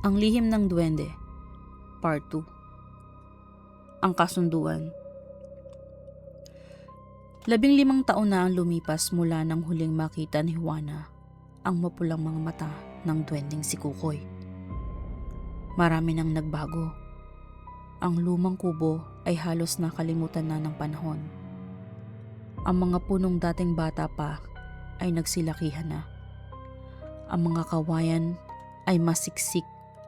Ang Lihim ng Duwende, Part 2. Ang Kasunduan. 15 taon na ang lumipas mula nang huling makita ni Juana ang mapulang mga mata ng duwendeng si Kukoy. Marami nang nagbago. Ang lumang kubo ay halos nakalimutan na ng panahon. Ang mga punong dating bata pa ay nagsilakihan na. Ang mga kawayan ay masiksik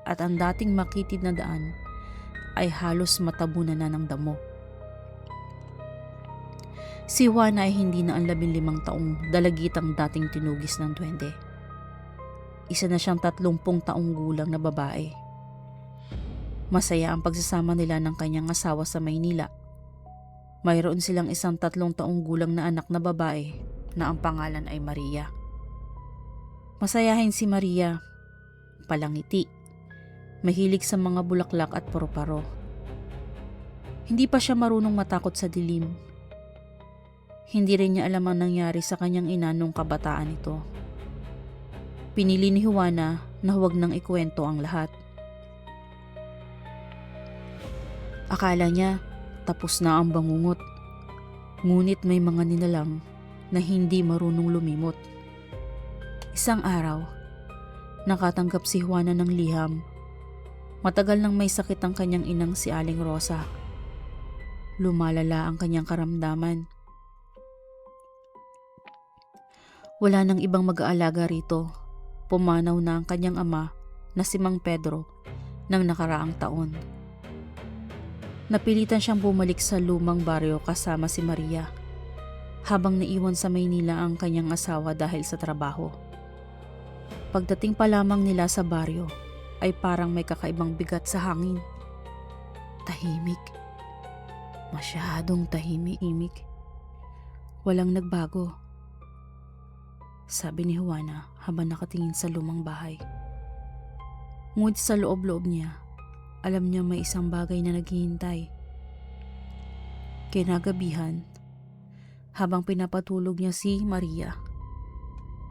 at ang dating makitid na daan ay halos matabunan na ng damo. Si Juana ay hindi na ang 15 taong dalagitang dating tinugis ng duwende. Isa na siyang 30 taong gulang na babae. Masaya ang pagsasama nila ng kanyang asawa sa Maynila. Mayroon silang isang 3 taong gulang na anak na babae na ang pangalan ay Maria. Masayahin si Maria, palangiti, mahilig sa mga bulaklak at paru-paro. Hindi pa siya marunong matakot sa dilim. Hindi rin niya alam ang nangyari sa kanyang ina nung kabataan ito. Pinili ni Juana na huwag nang ikwento ang lahat. Akala niya tapos na ang bangungot. Ngunit may mga nilalang na hindi marunong lumimot. Isang araw, nakatanggap si Juana ng liham. Matagal nang may sakit ang kanyang inang si Aling Rosa. Lumalala ang kanyang karamdaman. Wala nang ibang mag-aalaga rito. Pumanaw na ang kanyang ama na si Mang Pedro ng nakaraang taon. Napilitan siyang bumalik sa lumang baryo kasama si Maria habang naiwan sa Maynila ang kanyang asawa dahil sa trabaho. Pagdating pa lamang nila sa baryo ay parang may kakaibang bigat sa hangin. Tahimik. Masyadong tahimik. Walang nagbago, sabi ni Juana habang nakatingin sa lumang bahay. Ngunit sa loob-loob niya, alam niya may isang bagay na naghihintay. Kinagabihan, habang pinapatulog niya si Maria,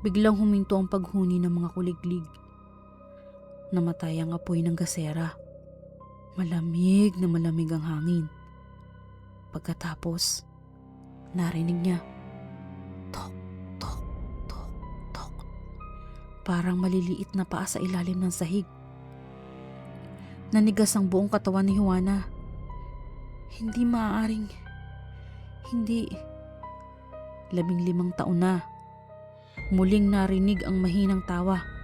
biglang huminto ang paghuni ng mga kuliglig. Namatay ang apoy ng gasera. Malamig na malamig ang hangin. Pagkatapos, narinig niya, tok, tok, tok, tok. Parang maliliit na paa sa ilalim ng sahig. Nanigas ang buong katawan ni Juana. Hindi maaaring. Hindi. 15 taon na. Muling narinig ang mahinang tawa.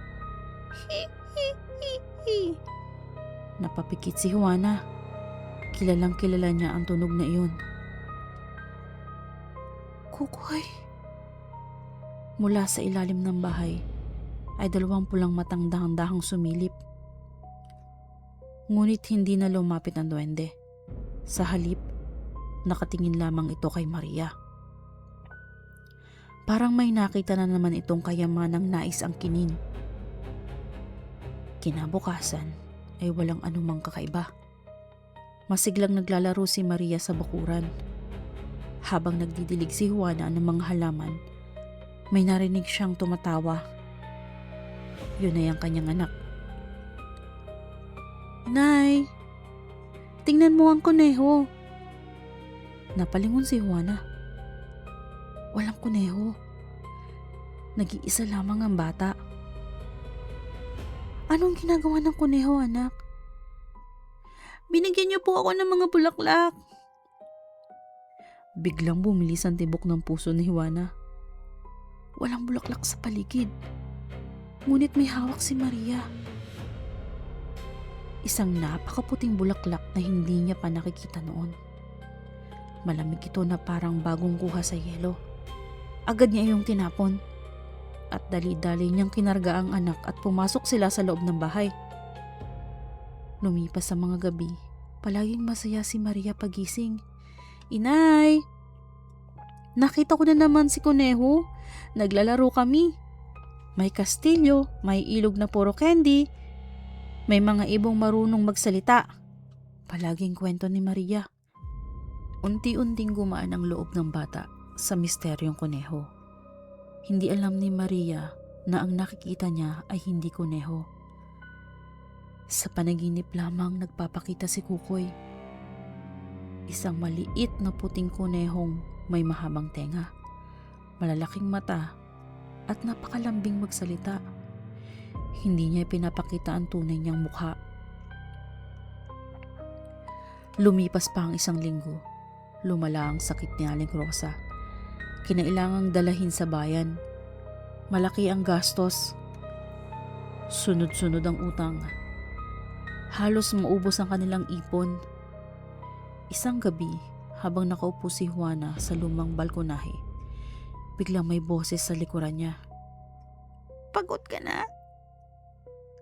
Napapikit si Juana. Kilalang kilala niya ang tunog na iyon. Kukoy. Mula sa ilalim ng bahay ay 2 pulang matang dahang-dahang sumilip. Ngunit hindi na lumapit ang duwende. Sa halip, nakatingin lamang ito kay Maria. Parang may nakita na naman itong kayamanang nais angkinin. Kinabukasan ay walang anumang kakaiba. Masiglang naglalaro si Maria sa bakuran. Habang nagdidilig si Juana ng mga halaman, may narinig siyang tumatawa. Yun ay ang kanyang anak. Nay, tingnan mo ang kuneho. Napalingon si Juana. Walang kuneho. Nag-iisa lamang ang bata. Anong ginagawa ng kuneho, anak? Binigyan niyo po ako ng mga bulaklak. Biglang bumilis ang tibok ng puso ni Juana. Walang bulaklak sa paligid. Ngunit may hawak si Maria. Isang napakaputing bulaklak na hindi niya pa nakikita noon. Malamig ito na parang bagong kuha sa yelo. Agad niya iyong tinapon. At dali-dali niyang kinarga ang anak at pumasok sila sa loob ng bahay. Lumipas sa mga gabi, palaging masaya si Maria pagising. Inay! Nakita ko na naman si Kuneho. Naglalaro kami. May kastilyo, may ilog na puro candy. May mga ibong marunong magsalita. Palaging kwento ni Maria. Unti-unting gumaan ang loob ng bata sa misteryong kuneho. Hindi alam ni Maria na ang nakikita niya ay hindi kuneho. Sa panaginip lamang nagpapakita si Kukoy. Isang maliit na puting kunehong may mahabang tenga, malalaking mata at napakalambing magsalita. Hindi niya pinapakita ang tunay niyang mukha. Lumipas pa ang isang linggo. Lumala ang sakit ni Aling Rosa. Kinailangang dalahin sa bayan. Malaki ang gastos. Sunod-sunod ang utang. Halos maubos ang kanilang ipon. Isang gabi, habang nakaupo si Juana sa lumang balkonahe, biglang may boses sa likuran niya. Pagod ka na?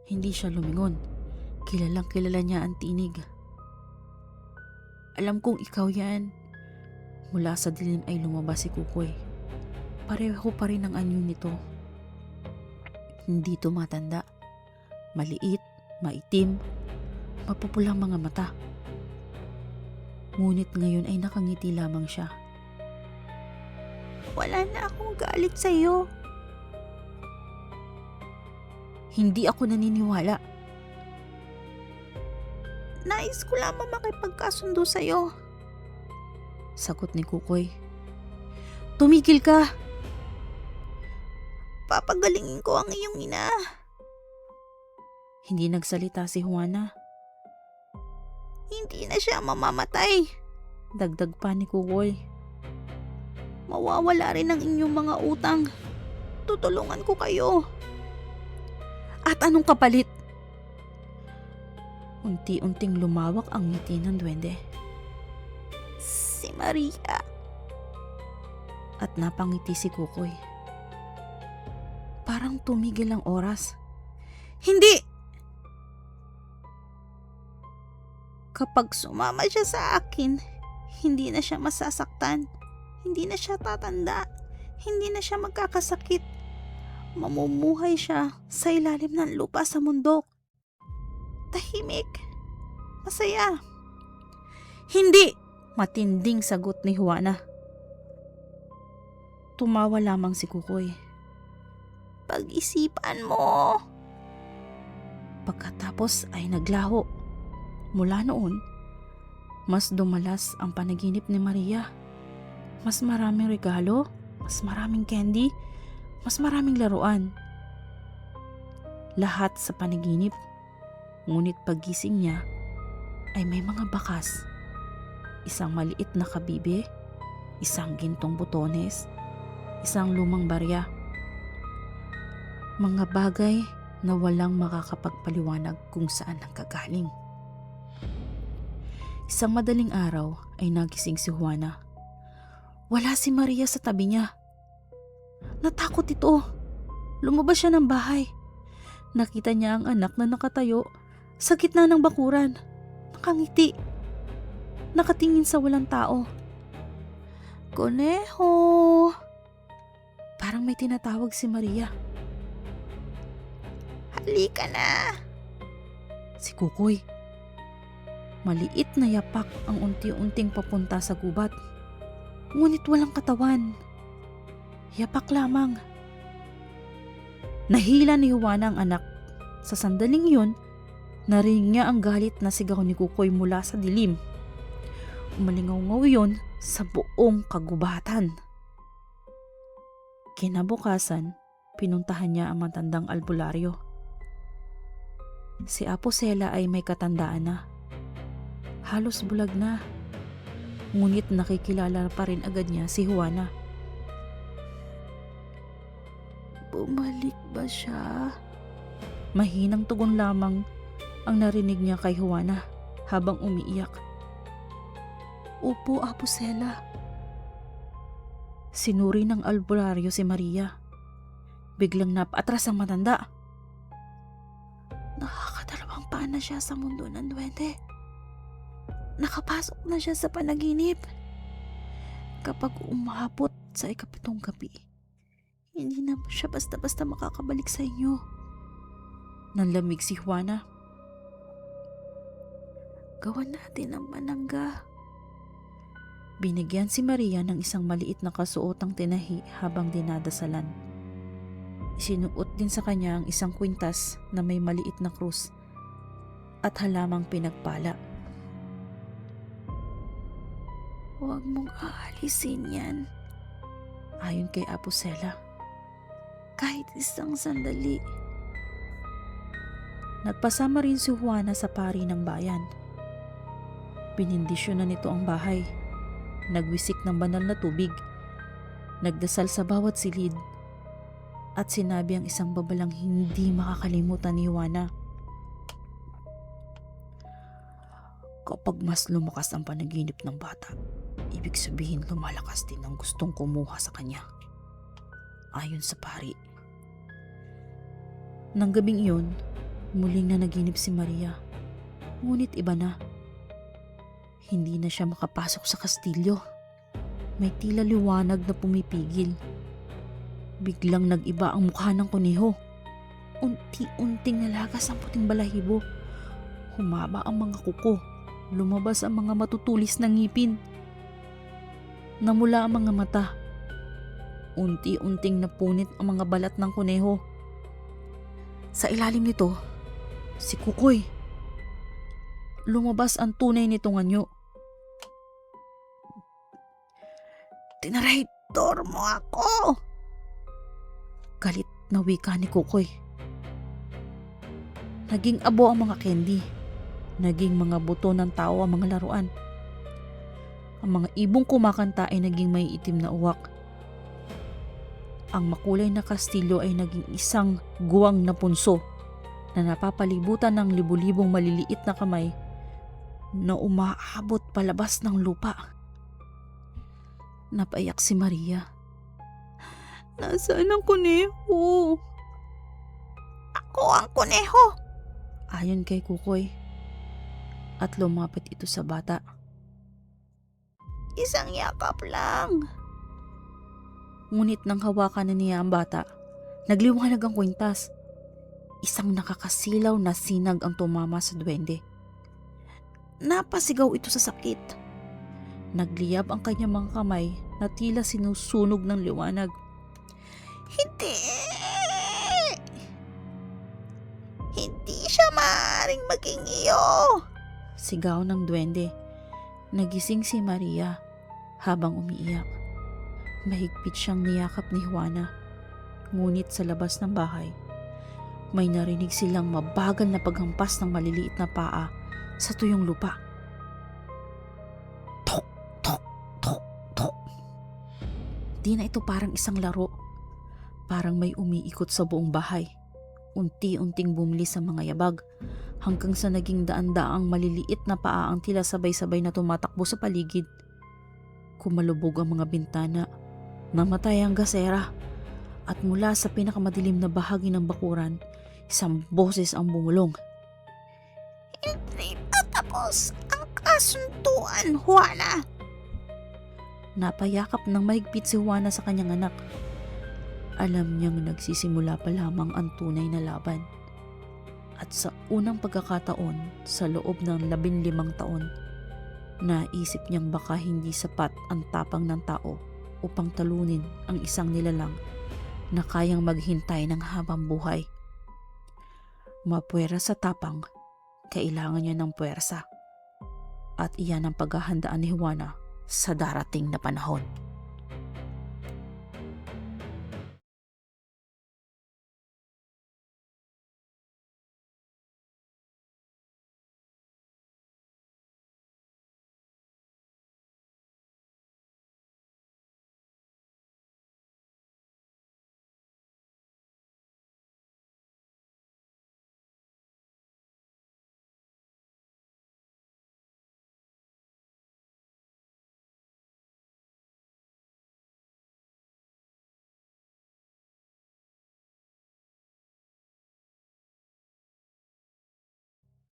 Hindi siya lumingon. Kilalang kilala niya ang tinig. Alam kong ikaw yan. Mula sa dilim ay lumabas si Kukoy. Pareho pa rin ang anyo nito. Hindi tumatanda. Maliit, maitim, mapupulang mga mata. Ngunit ngayon ay nakangiti lamang siya. Wala na akong galit sa'yo. Hindi ako naniniwala. Nais ko lamang makipagkasundo sa'yo. Sagot ni Kukoy. Tumigil ka! Papagalingin ko ang iyong ina. Hindi nagsalita si Juana. Hindi na siya mamamatay. Dagdag pa ni Kukoy. Mawawala rin ang inyong mga utang. Tutulungan ko kayo. At anong kapalit? Unti-unting lumawak ang ngiti ng duwende. Si Maria. At napangiti si Kukoy. Parang tumigil ang oras. Hindi! Kapag sumama siya sa akin, hindi na siya masasaktan. Hindi na siya tatanda. Hindi na siya magkakasakit. Mamumuhay siya sa ilalim ng lupa sa mundo. Tahimik. Masaya. Hindi! Matinding sagot ni Juana. Tumawa lamang si Kukoy. Pag-isipan mo. Pagkatapos ay naglaho. Mula noon, mas dumalas ang panaginip ni Maria. Mas maraming regalo, mas maraming candy, mas maraming laruan. Lahat sa panaginip. Ngunit paggising niya ay may mga bakas. Isang maliit na kabibe, isang gintong botones, isang lumang barya. Mga bagay na walang makakapagpaliwanag kung saan nagkagaling. Isang madaling araw ay nagising si Juana. Wala si Maria sa tabi niya. Natakot ito. Lumabas siya ng bahay. Nakita niya ang anak na nakatayo sa gitna ng bakuran. Nakangiti. Nakatingin sa walang tao. Koneho! Parang may tinatawag si Maria. Halika na! Si Kukoy. Maliit na yapak ang unti-unting papunta sa gubat. Ngunit walang katawan. Yapak lamang. Nahila ni Juana ang anak. Sa sandaling yun, narinig niya ang galit na sigaw ni Kukoy mula sa dilim. Umalingaw-ngaw yun sa buong kagubatan. Kinabukasan, pinuntahan niya ang matandang albularyo. Si Apo Sela ay may katandaan na. Halos bulag na. Ngunit nakikilala pa rin agad niya si Juana. Bumalik ba siya? Mahinang tugon lamang ang narinig niya kay Juana habang umiiyak. Opo, Apo Sela. Sinuri ng albularyo si Maria. Biglang napaatras ang matanda. Nakakadalawang paa na siya sa mundo ng duwende. Nakapasok na siya sa panaginip. Kapag umabot sa ikapitong gabi, hindi na siya basta-basta makakabalik sa inyo. Nanlamig si Juana. Gawan natin ang manangga. Binigyan si Maria ng isang maliit na kasuotang tinahi habang dinadasalan. Isinuot din sa kanya ang isang kwintas na may maliit na krus. at halamang pinagpala. Huwag mong aalisin yan. Ayon kay Apo Sela. Kahit isang sandali. Nagpasama rin si Juana sa pari ng bayan. Pinindisyon na nito ang bahay. Nagwisik ng banal na tubig. Nagdasal sa bawat silid. At sinabi ang isang babalang hindi makakalimutan ni Juana. Kapag mas lumakas ang panaginip ng bata, ibig sabihin lumalakas din ang gustong kumuha sa kanya. Ayon sa pari. Nang gabing iyon, muling nanaginip si Maria. Ngunit iba na. Hindi na siya makapasok sa kastilyo. May tila liwanag na pumipigil. Biglang nag-iba ang mukha ng kuneho. Unti-unting nalagas ang puting balahibo. Humaba ang mga kuko. Lumabas ang mga matutulis na ngipin. Namula ang mga mata. Unti-unting napunit ang mga balat ng kuneho. Sa ilalim nito, si Kukoy. Lumabas ang tunay nitong anyo. Tinaraitor mo ako! Galit na wika ni Kukoy. Naging abo ang mga candy. Naging mga buto ng tao ang mga laruan. Ang mga ibong kumakanta ay naging may itim na uwak. Ang makulay na kastilyo ay naging isang guwang na punso na napapalibutan ng libu-libong maliliit na kamay na umaabot palabas ng lupa. Napaiyak si Maria. Nasaan ang kuneho? Ako ang kuneho! Ayon kay Kukoy. At lumapit ito sa bata. Isang yakap lang. Ngunit nang hawakan na niya ang bata, nagliwanag ang kwintas. Isang nakakasilaw na sinag ang tumama sa duwende. Napasigaw ito sa sakit. Nagliyab ang kanyang mga kamay na tila sinusunog ng liwanag. Hindi! Hindi siya maaaring maging iyo! Sigaw ng duwende. Nagising si Maria habang umiiyak. Mahigpit siyang niyakap ni Juana. Ngunit sa labas ng bahay, may narinig silang mabagal na paghampas ng maliliit na paa sa tuyong lupa. Tok, tok, tok, tok. Di na ito parang isang laro. Parang may umiikot sa buong bahay. Unti-unting bumili sa mga yabag hanggang sa naging daan-daang maliliit na paa ang tila sabay-sabay na tumatakbo sa paligid. Kumalubog ang mga bintana, namatay ang gasera, at mula sa pinakamadilim na bahagi ng bakuran, isang boses ang bumulong. Hindi patapos ang kasunduan, Juana! Napayakap ng mahigpit si Juana sa kanyang anak. Alam niyang nagsisimula pa lamang ang tunay na laban. At sa unang pagkakataon sa loob ng 15 taon, naisip niyang baka hindi sapat ang tapang ng tao upang talunin ang isang nilalang na kayang maghintay ng habang buhay. Mapuwera sa tapang, kailangan niya ng puwersa. At iyan ang paghahandaan ni Juana sa darating na panahon.